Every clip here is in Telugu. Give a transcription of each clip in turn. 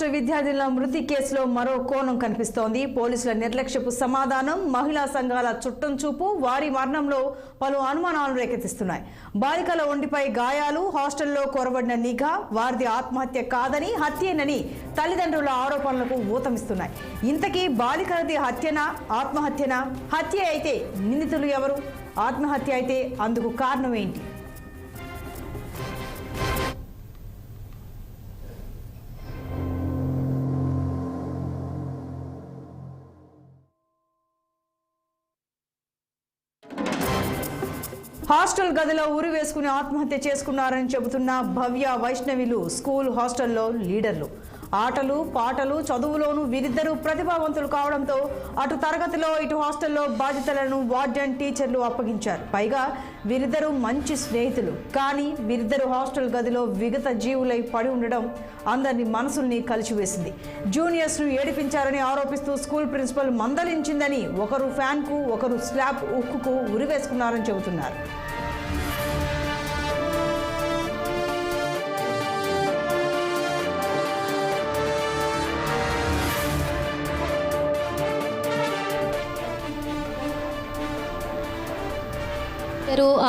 హాస్టల్ విద్యార్థుల మృతి కేసులో మరో కోణం కనిపిస్తోంది. పోలీసుల నిర్లక్ష్యపు సమాధానం, మహిళా సంఘాల చుట్టం చూపు వారి మరణంలో పలు అనుమానాలను రేకెత్తిస్తున్నాయి. బాలికల ఒంటిపై గాయాలు, హాస్టల్లో కొరబడిన నిఘా వారిది ఆత్మహత్య కాదని హత్యేనని తల్లిదండ్రుల ఆరోపణలకు ఊతమిస్తున్నాయి. ఇంతకీ బాలికలది హత్యనా, ఆత్మహత్యనా? హత్య అయితే నిందితులు ఎవరు? ఆత్మహత్య అయితే అందుకు కారణం ఏంటి? హాస్టల్ గదిలో ఉరి వేసుకుని ఆత్మహత్య చేసుకున్నారని చెబుతున్న భవ్య, వైష్ణవిలు స్కూల్ హాస్టల్లో లీడర్లు. ఆటలు పాటలు చదువులోనూ వీరిద్దరూ ప్రతిభావంతులు కావడంతో అటు తరగతిలో ఇటు హాస్టల్లో బాధ్యతలను వార్డెన్, టీచర్లు అప్పగించారు. పైగా వీరిద్దరూ మంచి స్నేహితులు. కానీ వీరిద్దరూ హాస్టల్ గదిలో విగత జీవులై పడి ఉండడం అందరినీ మనసుల్ని కలిచివేసింది. జూనియర్స్ను ఏడిపించారని ఆరోపిస్తూ స్కూల్ ప్రిన్సిపల్ మందలించిందని ఒకరు ఫ్యాన్కు, ఒకరు స్లాబ్ ఉక్కుకు ఉరివేసుకున్నారని చెబుతున్నారు.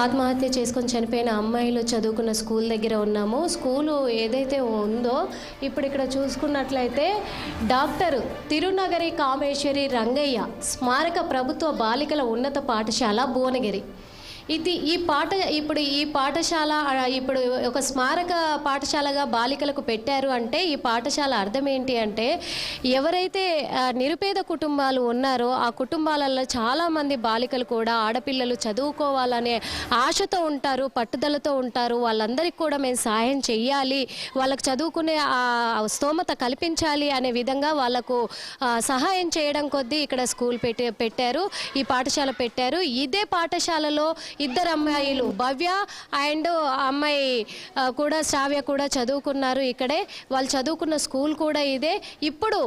ఆత్మహత్య చేసుకొని చనిపోయిన అమ్మాయిలు చదువుకున్న స్కూల్ దగ్గర ఉన్నాము. స్కూలు ఏదైతే ఉందో ఇప్పుడు ఇక్కడ చూసుకున్నట్లయితే డాక్టర్ తిరునగరి కామేశ్వరి రంగయ్య స్మారక ప్రభుత్వ బాలికల ఉన్నత పాఠశాల భువనగిరి. ఈ పాఠశాల ఇప్పుడు ఒక స్మారక పాఠశాలగా బాలికలకు పెట్టారు అంటే ఈ పాఠశాల అర్థం ఏంటి అంటే ఎవరైతే నిరుపేద కుటుంబాలు ఉన్నారో ఆ కుటుంబాలలో చాలామంది బాలికలు కూడా, ఆడపిల్లలు చదువుకోవాలనే ఆశతో ఉంటారు, పట్టుదలతో ఉంటారు. వాళ్ళందరికీ కూడా మేము సహాయం చెయ్యాలి, వాళ్ళకు చదువుకునే స్తోమత కల్పించాలి అనే విధంగా వాళ్ళకు సహాయం చేయడం కొద్దీ ఇక్కడ స్కూల్ పెట్టారు, ఈ పాఠశాల పెట్టారు. ఇదే పాఠశాలలో ఇద్దరు అమ్మాయిలు, భవ్య అండ్ అమ్మాయి కూడా శ్రావ్య కూడా చదువుకున్నారు ఇక్కడే. వాళ్ళు చదువుకున్న స్కూల్ కూడా ఇదే. ఇప్పుడు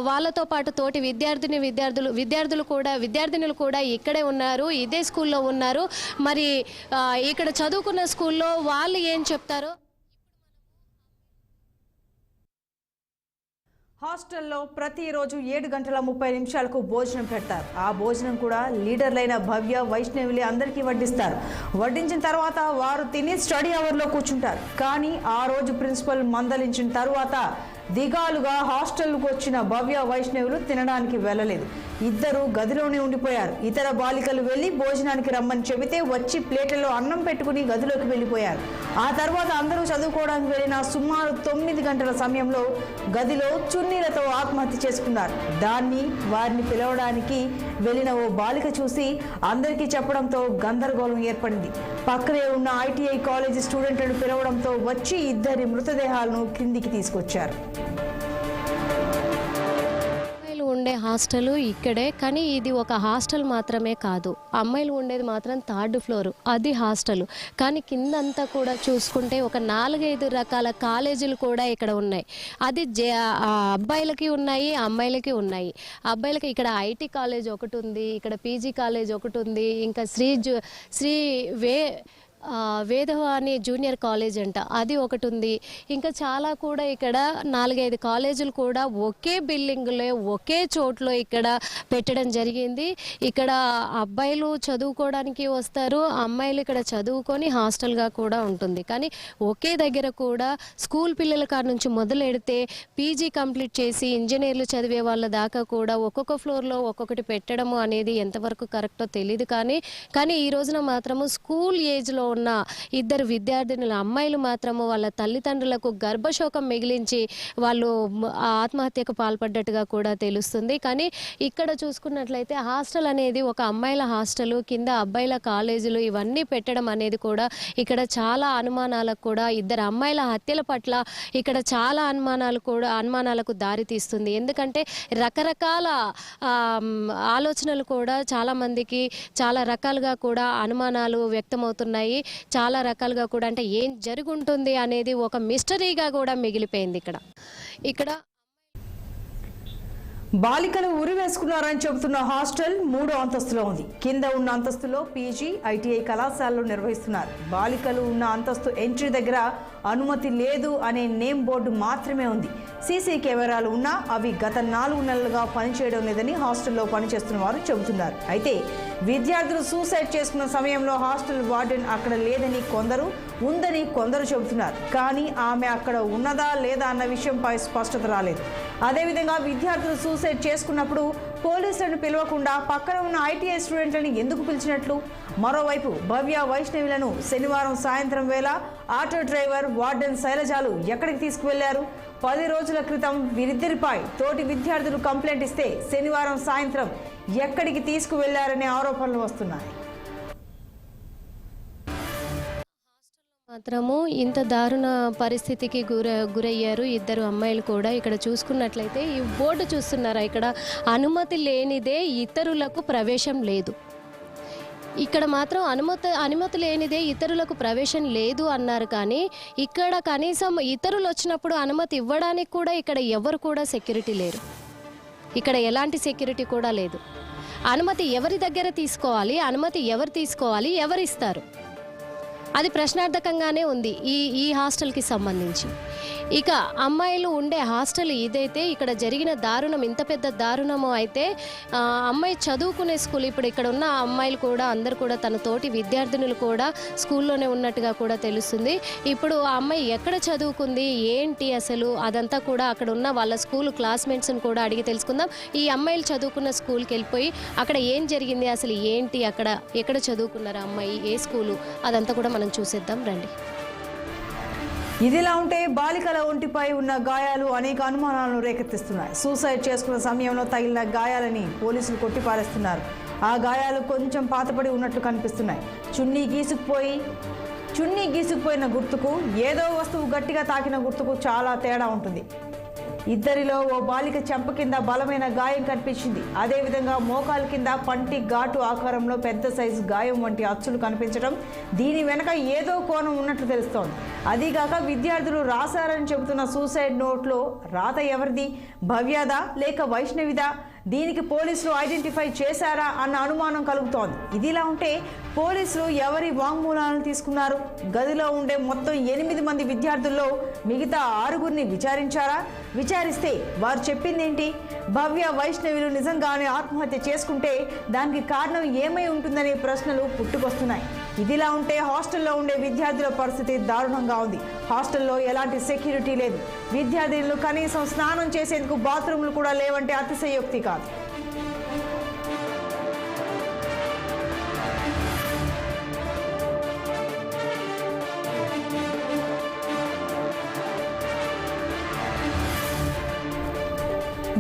వాళ్ళతో పాటు తోటి విద్యార్థినులు కూడా ఇక్కడే ఉన్నారు, ఇదే స్కూల్లో ఉన్నారు. మరి ఇక్కడ చదువుకున్న స్కూల్లో వాళ్ళు ఏం చెప్తారో. హాస్టల్లో ప్రతిరోజు 7:30 భోజనం పెడతారు. ఆ భోజనం కూడా లీడర్లైన భవ్య, వైష్ణవిలే అందరికీ వడ్డిస్తారు. వడ్డించిన తర్వాత వారు తిని స్టడీ అవర్లో కూర్చుంటారు. కానీ ఆ రోజు ప్రిన్సిపల్ మందలించిన తర్వాత దిగాలుగా హాస్టల్కు వచ్చిన భవ్య, వైష్ణవులు తినడానికి వెళ్ళలేదు. ఇద్దరు గదిలోనే ఉండిపోయారు. ఇతర బాలికలు వెళ్ళి భోజనానికి రమ్మని చెబితే వచ్చి ప్లేట్లలో అన్నం పెట్టుకుని గదిలోకి వెళ్ళిపోయారు. ఆ తర్వాత అందరూ చదువుకోవడానికి వెళ్ళిన సుమారు 9 గంటల సమయంలో గదిలో చున్నీలతో ఆత్మహత్య చేసుకున్నారు. దాన్ని వారిని పిలవడానికి వెళ్ళిన ఓ బాలిక చూసి అందరికీ చెప్పడంతో గందరగోళం ఏర్పడింది. పక్కనే ఉన్న ITI కాలేజీ స్టూడెంట్లను పిలవడంతో వచ్చి ఇద్దరి మృతదేహాలను కిందికి తీసుకొచ్చారు. ఉండే హాస్టల్ ఇక్కడే, కానీ ఇది ఒక హాస్టల్ మాత్రమే కాదు. అమ్మాయిలు ఉండేది మాత్రం 3rd ఫ్లోర్, అది హాస్టల్. కానీ కిందంతా కూడా చూసుకుంటే ఒక 4-5 రకాల కాలేజీలు కూడా ఇక్కడ ఉన్నాయి. అది అబ్బాయిలకి ఉన్నాయి, అమ్మాయిలకి ఉన్నాయి. అబ్బాయిలకి ఇక్కడ IT కాలేజ్ ఒకటి ఉంది, ఇక్కడ PG కాలేజ్ ఒకటి ఉంది, ఇంకా శ్రీ వేదవాణి జూనియర్ కాలేజ్ అంట, అది ఒకటి ఉంది. ఇంకా చాలా కూడా ఇక్కడ 4-5 కాలేజీలు కూడా ఒకే బిల్డింగ్లో ఒకే చోట్లో ఇక్కడ పెట్టడం జరిగింది. ఇక్కడ అబ్బాయిలు చదువుకోవడానికి వస్తారు, అమ్మాయిలు ఇక్కడ చదువుకొని హాస్టల్గా కూడా ఉంటుంది. కానీ ఒకే దగ్గర కూడా స్కూల్ పిల్లల కాడ నుంచి మొదలెడితే PG కంప్లీట్ చేసి ఇంజనీర్లు చదివే వాళ్ళ దాకా కూడా ఒక్కొక్క ఫ్లోర్లో ఒక్కొక్కటి పెట్టడము అనేది ఎంతవరకు కరెక్టో తెలియదు. కానీ ఈ రోజున మాత్రము స్కూల్ ఏజ్లో ఉన్న ఇద్దరు విద్యార్థినుల అమ్మాయిలు మాత్రము వాళ్ళ తల్లిదండ్రులకు గర్భశోకం మిగిలించి వాళ్ళు ఆత్మహత్యకు పాల్పడ్డట్టుగా కూడా తెలుస్తుంది. కానీ ఇక్కడ చూసుకున్నట్లయితే హాస్టల్ అనేది ఒక అమ్మాయిల హాస్టల్, కింద అబ్బాయిల కాలేజీలు ఇవన్నీ పెట్టడం అనేది కూడా ఇక్కడ చాలా అనుమానాలకు కూడా, ఇద్దరు అమ్మాయిల హత్యల పట్ల ఇక్కడ చాలా అనుమానాలకు దారి తీస్తుంది. ఎందుకంటే రకరకాల ఆలోచనలు కూడా చాలా మందికి చాలా రకాలుగా కూడా అనుమానాలు వ్యక్తమవుతున్నాయి. చాలా రకాలుగా కూడా అంటే ఏం జరుగుంటుంది అనేది ఒక మిస్టరీగా కూడా మిగిలిపోయింది. ఇక్కడ బాలికలు ఉరి వేసుకున్నారని చెబుతున్న హాస్టల్ 3వ అంతస్తులో ఉంది. కింద ఉన్న అంతస్తులో PG, ITI కళాశాలలు నిర్వహిస్తున్నారు. బాలికలు ఉన్న అంతస్తు ఎంట్రీ దగ్గర అనుమతి లేదు అనే నేమ్ బోర్డు మాత్రమే ఉంది. సీసీ కెమెరాలు ఉన్నా అవి గత 4 నెలలుగా పనిచేయడం లేదని హాస్టల్లో పనిచేస్తున్న వారు చెబుతున్నారు. అయితే విద్యార్థులు సూసైడ్ చేసుకున్న సమయంలో హాస్టల్ వార్డెన్ అక్కడ లేదని కొందరు, ఉందని కొందరు చెబుతున్నారు. కానీ ఆమె అక్కడ ఉన్నదా లేదా అన్న విషయంపై స్పష్టత రాలేదు. అదేవిధంగా విద్యార్థులు సూసైడ్ చేసుకున్నప్పుడు పోలీసులను పిలవకుండా పక్కన ఉన్న ఐటీఐ స్టూడెంట్లను ఎందుకు పిలిచినట్లు? మరోవైపు భవ్య, వైష్ణవిలను శనివారం సాయంత్రం వేళ ఆటో డ్రైవర్, వార్డెన్ శైలజాలు ఎక్కడికి తీసుకువెళ్లారు? 10 రోజుల క్రితం వీరిద్దరిపై తోటి విద్యార్థులు కంప్లైంట్ ఇస్తే శనివారం సాయంత్రం ఎక్కడికి తీసుకువెళ్లారనే ఆరోపణలు వస్తున్నాయి. మాత్రము ఇంత దారుణ పరిస్థితికి గురయ్యారు ఇద్దరు అమ్మాయిలు కూడా. ఇక్కడ చూసుకున్నట్లయితే ఈ బోర్డు చూస్తున్నారా, ఇక్కడ అనుమతి లేనిదే ఇతరులకు ప్రవేశం లేదు. ఇక్కడ మాత్రం అనుమతి లేనిదే ఇతరులకు ప్రవేశం లేదు అన్నారు. కానీ ఇక్కడ కనీసం ఇతరులు వచ్చినప్పుడు అనుమతి ఇవ్వడానికి కూడా ఇక్కడ ఎవరు కూడా సెక్యూరిటీ లేరు. ఇక్కడ ఎలాంటి సెక్యూరిటీ కూడా లేదు. అనుమతి ఎవరి దగ్గర తీసుకోవాలి, అనుమతి ఎవరు తీసుకోవాలి, ఎవరు ఇస్తారు? అది ప్రశ్నార్థకంగానే ఉంది ఈ హాస్టల్కి సంబంధించి. ఇక అమ్మాయిలు ఉండే హాస్టల్ ఇదైతే ఇక్కడ జరిగిన దారుణం ఇంత పెద్ద దారుణము. అయితే అమ్మాయి చదువుకునే స్కూల్, ఇప్పుడు ఇక్కడ ఉన్న అమ్మాయిలు కూడా అందరు కూడా తన తోటి విద్యార్థినులు కూడా స్కూల్లోనే ఉన్నట్టుగా కూడా తెలుస్తుంది. ఇప్పుడు ఆ అమ్మాయి ఎక్కడ చదువుకుంది, ఏంటి అసలు అదంతా కూడా అక్కడ ఉన్న వాళ్ళ స్కూల్ క్లాస్మేట్స్ని కూడా అడిగి తెలుసుకుందాం. ఈ అమ్మాయిలు చదువుకున్న స్కూల్కి వెళ్ళిపోయి అక్కడ ఏం జరిగింది, అసలు ఏంటి, అక్కడ ఎక్కడ చదువుకున్నారు అమ్మాయి, ఏ స్కూలు, అదంతా కూడా మనం చూసేద్దాం రండి. ఇదిలా ఉంటే బాలికల ఒంటిపై ఉన్న గాయాలు అనేక అనుమానాలను రేకెత్తిస్తున్నాయి. సూసైడ్ చేసుకున్న సమయంలో తగిలిన గాయాలని పోలీసులు కొట్టిపారేస్తున్నారు. ఆ గాయాలు కొంచెం పాతపడి ఉన్నట్లు కనిపిస్తున్నాయి. చున్నీ గీసుకుపోయిన గుర్తుకు, ఏదో వస్తువు గట్టిగా తాకిన గుర్తుకు చాలా తేడా ఉంటుంది. ఇద్దరిలో ఓ బాలిక చెంప కింద బలమైన గాయం కనిపించింది. అదేవిధంగా మోకాలు కింద పంటి ఘాటు ఆకారంలో పెద్ద సైజు గాయం వంటి అచ్చులు కనిపించడం దీని వెనక ఏదో కోణం ఉన్నట్లు తెలుస్తోంది. అదీగాక విద్యార్థులు రాశారని చెబుతున్న సూసైడ్ నోట్లో రాత ఎవరిది, భవ్యదా లేక వైష్ణవిదా? దీనికి పోలీసులు ఐడెంటిఫై చేశారా అన్న అనుమానం కలుగుతోంది. ఇదిలా ఉంటే పోలీసులు ఎవరి వాంగ్మూలాలను తీసుకున్నారు? గదిలో ఉండే మొత్తం 8 మంది విద్యార్థుల్లో మిగతా 6గురిని విచారించారా? విచారిస్తే వారు చెప్పిందేంటి? భవ్య, వైష్ణవిలు నిజంగానే ఆత్మహత్య చేసుకుంటే దానికి కారణం ఏమై ఉంటుందనే ప్రశ్నలు పుట్టుకొస్తున్నాయి. ఇదిలా ఉంటే హాస్టల్లో ఉండే విద్యార్థుల పరిస్థితి దారుణంగా ఉంది. హాస్టల్లో ఎలాంటి సెక్యూరిటీ లేదు. విద్యార్థులు కనీసం స్నానం చేసేందుకు బాత్రూమ్లు కూడా లేవంటే అతిశయోక్తి కాదు.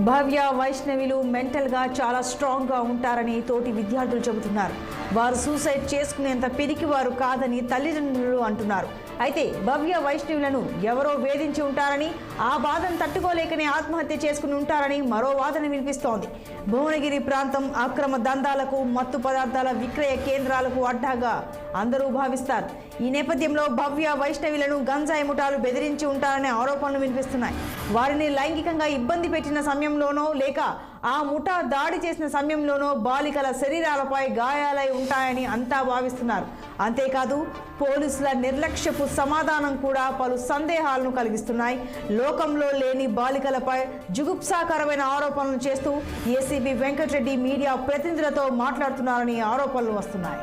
భవ్య, వైష్ణవిలు మెంటల్గా చాలా స్ట్రాంగ్గా ఉంటారని తోటి విద్యార్థులు చెబుతున్నారు. వారు సూసైడ్ చేసుకునేంత పిరికి వారు కాదని తల్లిదండ్రులు అంటున్నారు. అయితే భవ్య, వైష్ణవులను ఎవరో వేధించి ఉంటారని, ఆ బాధను తట్టుకోలేకనే ఆత్మహత్య చేసుకుని ఉంటారని మరో వాదన వినిపిస్తోంది. భువనగిరి ప్రాంతం అక్రమ దందాలకు, మత్తు పదార్థాల విక్రయ కేంద్రాలకు అడ్డాగా అందరూ భావిస్తారు. ఈ నేపథ్యంలో భవ్య, వైష్ణవులను గంజాయి ముఠాలు బెదిరించి ఉంటారనే ఆరోపణలు వినిపిస్తున్నాయి. వారిని లైంగికంగా ఇబ్బంది పెట్టిన సమయంలోనో లేక ఆ ముఠా దాడి చేసిన సమయంలోనో బాలికల శరీరాలపై గాయాలై ఉంటాయని అంతా భావిస్తున్నారు. అంతేకాదు పోలీసుల నిర్లక్ష్యపు సమాధానం కూడా పలు సందేహాలను కలిగిస్తున్నాయి. లోకంలో లేని బాలికలపై జుగుప్సాకరమైన ఆరోపణలు చేస్తూ ఏసీబీ వెంకటరెడ్డి మీడియా ప్రతినిధులతో మాట్లాడుతున్నారని ఆరోపణలు వస్తున్నాయి.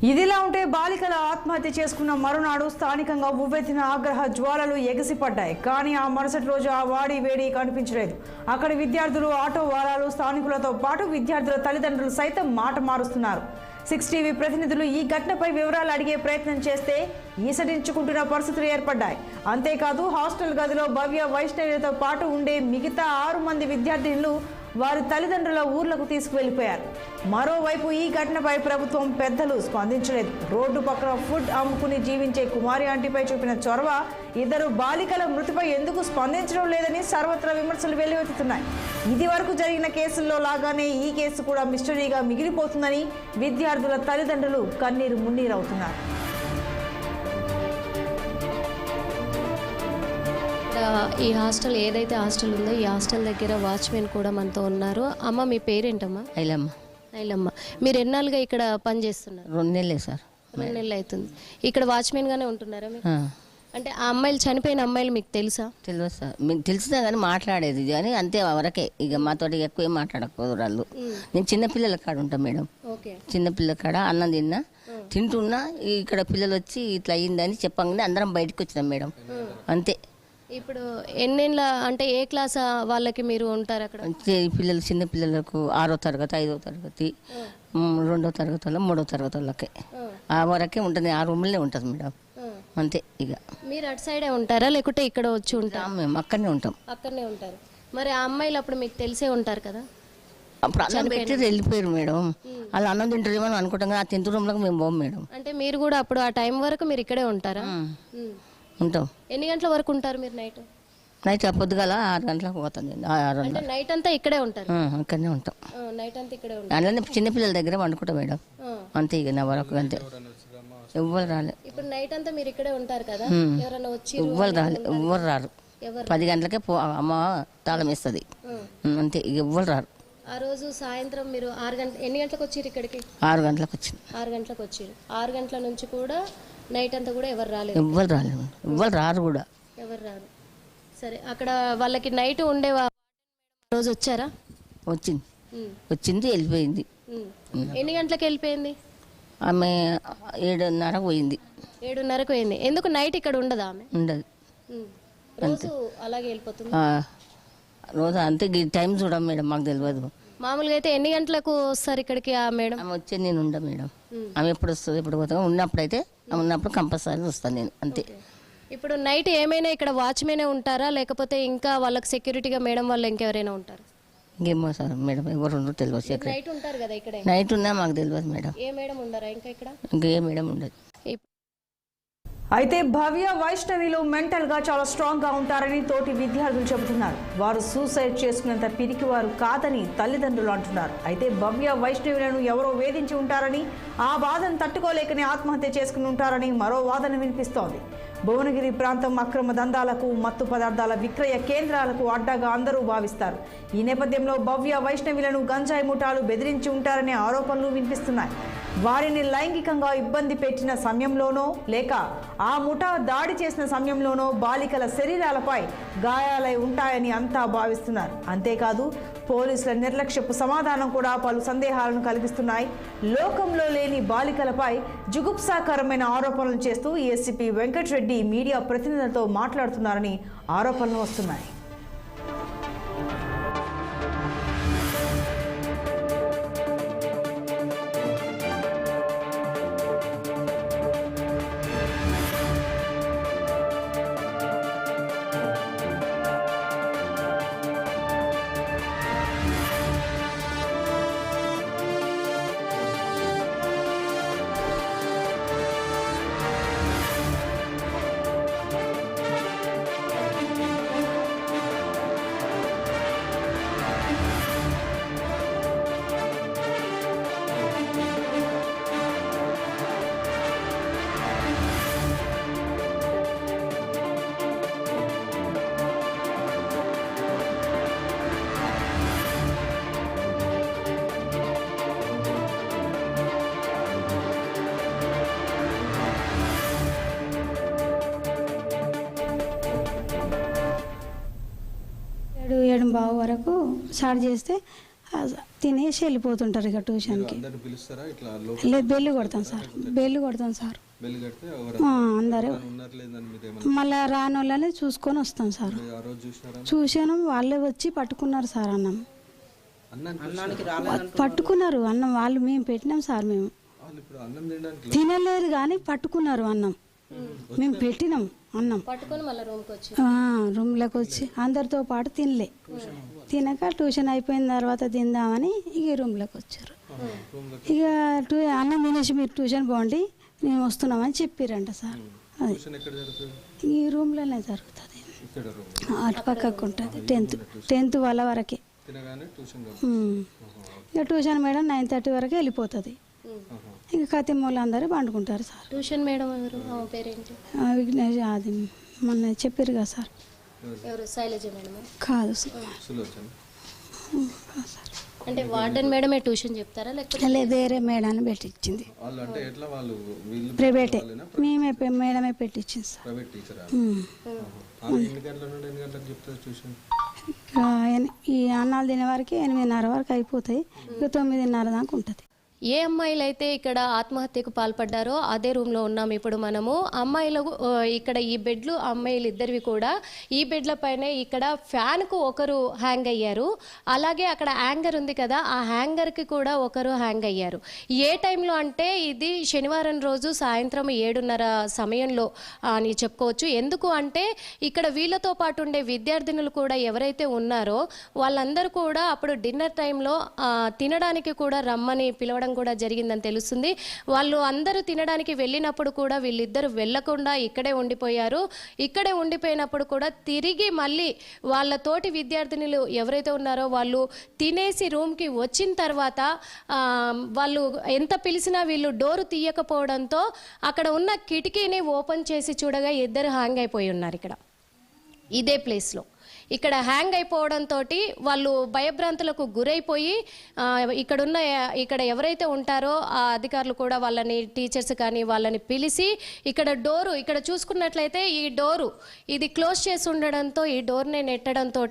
ఇదిలా ఉంటే బాలికల ఆత్మహత్య చేసుకున్న మరునాడు స్థానికంగా ఉవ్వెత్తిన ఆగ్రహ జ్వాలలు ఎగసిపడ్డాయి. కానీ ఆ మరుసటి రోజు ఆ వాడి వేడి కనిపించలేదు. అక్కడి విద్యార్థులు, ఆటో వాలాలు, స్థానికులతో పాటు విద్యార్థుల తల్లిదండ్రులు సైతం మాట మారుస్తున్నారు. 6 టీవీ ప్రతినిధులు ఈ ఘటనపై వివరాలు అడిగే ప్రయత్నం చేస్తే ఈసడించుకుంటున్న పరిస్థితులు ఏర్పడ్డాయి. అంతేకాదు హాస్టల్ గదిలో భవ్య, వైష్ణవితో పాటు ఉండే మిగతా 6 మంది విద్యార్థినులు వారి తల్లిదండ్రుల ఊర్లకు తీసుకువెళ్లిపోయారు. మరోవైపు ఈ ఘటనపై ప్రభుత్వం పెద్దలు స్పందించలేదు. రోడ్డు పక్కన ఫుడ్ అమ్ముకుని జీవించే కుమారి ఆంటీపై చూపిన చొరవ, 2 బాలికల మృతిపై ఎందుకు స్పందించడం లేదని సర్వత్రా విమర్శలు వెల్లువెత్తుతున్నాయి. ఇది వరకు జరిగిన కేసుల్లో లాగానే ఈ కేసు కూడా మిస్టరీగా మిగిలిపోతుందని విద్యార్థుల తల్లిదండ్రులు కన్నీరు మున్నీరవుతున్నారు. ఈ హాస్టల్ ఏదైతే హాస్టల్ ఉందో ఈ హాస్టల్ దగ్గర వాచ్మెన్ కూడా మనతో ఉన్నారు. అమ్మ, మీ పేరేంటమ్మా? ఐలమ్మ. ఐలమ్మ, మీరు ఎన్నాళ్ళుగా ఇక్కడ పని చేస్తున్నారు? 2 నెలలే సార్. 2 నెలలు అవుతుంది. ఇక్కడ వాచ్మెన్ గానే ఉంటున్నారా మీరు? అంటే ఆ అమ్మాయిలు, చనిపోయిన అమ్మాయిలు మీకు తెలుసా? తెలియదు సార్. మీకు తెలిసినా కానీ మాట్లాడేది కానీ అంతే వరకే. ఇక మాతోటి ఎక్కువ మాట్లాడకపోదు వాళ్ళు. నేను చిన్నపిల్లల కాడ ఉంటాను మేడం. చిన్నపిల్లల కాడ అన్నం తింటున్నా ఇక్కడ పిల్లలు వచ్చి ఇట్లా అయ్యిందని చెప్పగానే అందరం బయటకు వచ్చినాం మేడం. అంతే. ఇప్పుడు ఎన్నేళ్ళ అంటే ఏ క్లాస్ వాళ్ళకి మీరు ఉంటారు అక్కడ? పిల్లలు, చిన్న పిల్లలకు 6వ తరగతి, 5వ తరగతి, 2వ తరగతి వాళ్ళ, 3వ తరగతి వాళ్ళకే ఆ వరకే ఉంటుంది. ఆ రూమ్లే ఉంటుంది మేడం. అంతే. ఇక మీరు అటు సైడే ఉంటారా లేకుంటే ఇక్కడ వచ్చి ఉంటారా? మేము అక్కడనే ఉంటాం. అక్కడనే ఉంటారు. మరి ఆ అమ్మాయిలు అప్పుడు మీకు తెలిసే ఉంటారు కదా? అప్పుడు అన్నం పెట్టి వెళ్ళిపోయారు మేడం. వాళ్ళు అన్నం తింటారేమో అనుకుంటాం కానీ ఆ 10th రూమ్లోకి మేము పోం మేడం. అంటే మీరు కూడా అప్పుడు ఆ టైం వరకు మీరు ఇక్కడే ఉంటారా? ఉంటాం. ఎన్ని గంటల వరకు ఉంటారు మీరు నైట్? నైట్ పొద్దుగాల 6 గంటలకు పోతుంది. 6 అంటే నైట్ అంతా ఇక్కడే ఉంటారు? ఇక్కడనే ఉంటాం. నైట్ అంతా ఇక్కడే ఉంటారు. అందులోనే చిన్నపిల్లల దగ్గర వండుకుంటాం మేడం. అంతే. ఇక నా వరకు అంతే. ఎవ్వరు రాలే. ఇప్పుడు నైట్ అంతా మీరు ఇక్కడే ఉంటారు కదా? ఎవరైనా వచ్చి? ఎవ్వరు రాలే. ఎవ్వరు రారు. 10 గంటలకే అమ్మ తాళం వేస్తుంది. అంతే. ఇక ఎవ్వరు రారు. ఆ రోజు సాయంత్రం మీరు 6 గంటల, ఎన్ని గంటలకు వచ్చారు ఇక్కడికి? 6 గంటలకు వచ్చింది. 6 గంటలకు వచ్చారు. 6 గంటల నుంచి కూడా నైట్ అంతా కూడా ఎవరు రాలేదు? ఎవ్వరు రాలేదు. ఎవ్వరు రారు కూడా. ఎవరు రారు. సరే, అక్కడ వాళ్ళకి నైట్ ఉండే రోజు వచ్చారా? వచ్చింది వెళ్ళిపోయింది. ఎన్ని గంటలకు వెళ్ళిపోయింది ఆమె? 7:30 పోయింది. 7:30కు పోయింది. ఎందుకు నైట్ ఇక్కడ ఉండదా ఆమె? ఉండదు. రోజు అలాగే వెళ్ళిపోతుంది. రోజు అంతే. టైం చూడం మేడం, మాకు తెలియదు. మామూలుగా అయితే ఎన్ని గంటలకు వస్తారు ఇక్కడికి ఆ మేడం? ఆమె వచ్చేది నేను ఉండ మేడం. ఆమె ఎప్పుడు వస్తుంది, ఎప్పుడు పోతాం. ఉన్నప్పుడైతే ఉన్నప్పుడు కంపల్సరీ వస్తాను నేను. అంతే. ఇప్పుడు నైట్ ఏమైనా ఇక్కడ వాచ్మెనే ఉంటారా లేకపోతే ఇంకా వాళ్ళకి సెక్యూరిటీగా మేడం వాళ్ళు ఇంకెవరైనా ఉంటారు? ఇంకేమో సార్ మేడం, ఎవరు ఉండరు తెలియదు. నైట్ ఉంటారు కదా ఇక్కడ? నైట్ ఉన్నా మాకు తెలియదు మేడం. ఏ మేడం ఉండరా ఇంకా ఇక్కడ? ఇంకా ఏ మేడం ఉండదు. అయితే భవ్య, వైష్ణవిలు మెంటల్ గా చాలా స్ట్రాంగ్ గా ఉంటారని తోటి విద్యార్థులు చెబుతున్నారు. వారు సూసైడ్ చేసుకునేంత పిరికి వారు కాదని తల్లిదండ్రులు అంటున్నారు. అయితే భవ్య, వైష్ణవిలను ఎవరో వేధించి ఉంటారని, ఆ బాధను తట్టుకోలేకనే ఆత్మహత్య చేసుకుని ఉంటారని మరో వాదన వినిపిస్తోంది. భువనగిరి ప్రాంతం అక్రమ దందాలకు, మత్తు పదార్థాల విక్రయ కేంద్రాలకు అడ్డాగా అందరూ భావిస్తారు. ఈ నేపథ్యంలో భవ్య, వైష్ణవిలను గంజాయి ముఠాలు బెదిరించి ఉంటారనే ఆరోపణలు వినిపిస్తున్నాయి. వారిని లైంగికంగా ఇబ్బంది పెట్టిన సమయంలోనో లేక ఆ ముఠా దాడి చేసిన సమయంలోనో బాలికల శరీరాలపై గాయాలై ఉంటాయని అంతా భావిస్తున్నారు. అంతేకాదు పోలీసుల నిర్లక్ష్యపు సమాధానం కూడా పలు సందేహాలను కలిగిస్తున్నాయి. లోకంలో లేని బాలికలపై జుగుప్సాకరమైన ఆరోపణలు చేస్తూ ఏసీపీ వెంకటరెడ్డి మీడియా ప్రతినిధులతో మాట్లాడుతున్నారని ఆరోపణలు వస్తున్నాయి. ఏడు బావు వరకు స్టార్ట్ చేస్తే తినేసి వెళ్ళిపోతుంటారు ఇక ట్యూషన్కి. అందరిని పిలుస్తారా ఇట్లా లేదు, బెల్లు కొడతాం సార్, బెల్లు కొడతాం సార్. బెల్ కడితే అందరూ ఉన్నారు లేదని మీద ఏమన్నా మళ్ళీ రాని వాళ్ళని చూసుకొని వస్తాం సార్. ఆ రోజు చూసినారా? చూసాను, వాళ్ళే వచ్చి పట్టుకున్నారు సార్ అన్నం. పట్టుకున్నారు అన్నం, వాళ్ళు మేము పెట్టినాం సార్. మేము వాళ్ళు ఇప్పుడు అన్నం తినడానికి తినలేరు కానీ పట్టుకున్నారు అన్నం. మేము పెట్టినాం అన్నం, పట్టుకొని మళ్ళీ రూమ్కి వచ్చి రూమ్లోకి వచ్చి అందరితో పాటు తినలే. తినక ట్యూషన్ అయిపోయిన తర్వాత తిందామని ఇక రూమ్లోకి వచ్చారు. ఇక అన్నం తినేసి మీరు ట్యూషన్ పోండి, మేము వస్తున్నామని చెప్పారంట సార్. అది ట్యూషన్ ఎక్కడ జరుగుతుంది? ఈ రూమ్లోనే జరుగుతుంది, ఇక్కడ రూమ్ అటు పక్కకు ఉంటుంది. 10th వాళ్ళ వరకే. తినగానే ట్యూషన్ ఇక ట్యూషన్ మేడం 9:30 వరకు వెళ్ళిపోతుంది. ఇక కతిమ వాళ్ళు అందరూ పండుకుంటారు సార్. ట్యూషన్ మేడం ఎవరు, పేరేంటి? విఘ్నేష్, అది మొన్న చెప్పారు కదా సార్. ఎవరు, శైలజ మేడం? కాదు సార్, సులోచన. సార్ అంటే వార్డెన్ మేడమే ట్యూషన్ చెప్తారా లేకపోతే లేదు వేరే మేడాన్ని పెట్టించింది. వాళ్ళు అంటే ఎట్లా వాళ్ళు వీళ్ళు ప్రైవేటే, మేమే మేడమే పెట్టించింది సార్. ప్రైవేట్ టీచరా? ఎన్ని గంటల నుండి ఎన్ని గంటలకు చెప్తారు ట్యూషన్? ఈ అన్నాలు తినే వరకు 8:30 వరకు అయిపోతాయి. ఇక 9:30 దాకా ఉంటుంది. ఏ అమ్మాయిలు అయితే ఇక్కడ ఆత్మహత్యకు పాల్పడ్డారో అదే రూమ్లో ఉన్నాం ఇప్పుడు మనము. అమ్మాయిలు ఇక్కడ ఈ బెడ్లు అమ్మాయిలు ఇద్దరివి కూడా ఈ బెడ్ల పైనే ఇక్కడ ఫ్యాన్కు ఒకరు హ్యాంగ్ అయ్యారు. అలాగే అక్కడ హ్యాంగర్ ఉంది కదా, ఆ హ్యాంగర్కి కూడా ఒకరు హ్యాంగ్ అయ్యారు. ఏ టైంలో అంటే ఇది శనివారం రోజు సాయంత్రం 7:30 సమయంలో అని చెప్పుకోవచ్చు. ఎందుకు అంటే ఇక్కడ వీళ్ళతో పాటు ఉండే విద్యార్థినులు కూడా ఎవరైతే ఉన్నారో వాళ్ళందరూ కూడా అప్పుడు డిన్నర్ టైంలో తినడానికి కూడా రమ్మని పిలవడం కూడా జరిగిందని తెలుస్తుంది. వాళ్ళు అందరూ తినడానికి వెళ్ళినప్పుడు కూడా వీళ్ళిద్దరు వెళ్లకుండా ఇక్కడే ఉండిపోయారు. ఇక్కడే ఉండిపోయినప్పుడు కూడా తిరిగి మళ్ళీ వాళ్ళ తోటి విద్యార్థినులు ఎవరైతే ఉన్నారో వాళ్ళు తినేసి రూమ్కి వచ్చిన తర్వాత వాళ్ళు ఎంత పిలిచినా వీళ్ళు డోరు తీయకపోవడంతో అక్కడ ఉన్న కిటికీని ఓపెన్ చేసి చూడగా ఇద్దరు హ్యాంగ్ అయిపోయి ఉన్నారు ఇక్కడ ఇదే ప్లేస్లో. ఇక్కడ హ్యాంగ్ అయిపోవడంతో వాళ్ళు భయభ్రాంతులకు గురైపోయి ఇక్కడ ఎవరైతే ఉంటారో ఆ అధికారులు కూడా వాళ్ళని, టీచర్స్ కానీ వాళ్ళని పిలిచి ఇక్కడ డోరు ఇక్కడ చూసుకున్నట్లయితే ఈ డోరు ఇది క్లోజ్ చేసి ఉండడంతో ఈ డోర్ని నెట్టడంతో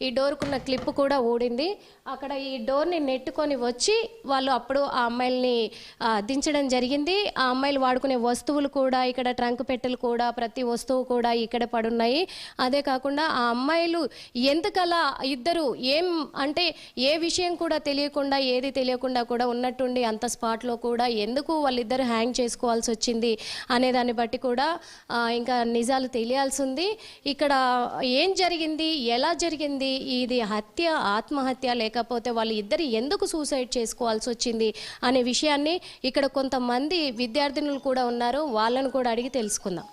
ఈ డోర్కున్న క్లిప్ కూడా ఊడింది. అక్కడ ఈ డోర్ని నెట్టుకొని వచ్చి వాళ్ళు అప్పుడు ఆ అమ్మాయిల్ని దించడం జరిగింది. ఆ అమ్మాయిలు వాడుకునే వస్తువులు కూడా ఇక్కడ ట్రంక్ పెట్టెలు కూడా ప్రతి వస్తువు కూడా ఇక్కడ పడున్నాయి. అదే కాకుండా ఆ అమ్మాయిలు ఎందుకలా ఇద్దరు అంటే ఏ విషయం కూడా తెలియకుండా ఏది తెలియకుండా కూడా ఉన్నట్టుండి అంత స్పాట్లో కూడా ఎందుకు వాళ్ళిద్దరు హ్యాంగ్ చేసుకోవాల్సి వచ్చింది అనే దాన్ని బట్టి కూడా ఇంకా నిజాలు తెలియాల్సి ఉంది. ఇక్కడ ఏం జరిగింది, ఎలా జరిగింది, ఇది హత్య, ఆత్మహత్య లేకపోతే వాళ్ళు ఇద్దరు ఎందుకు సూసైడ్ చేసుకోవాల్సి వచ్చింది అనే విషయాన్ని ఇక్కడ కొంతమంది విద్యార్థినులు కూడా ఉన్నారు, వాళ్ళను కూడా అడిగి తెలుసుకుందాం.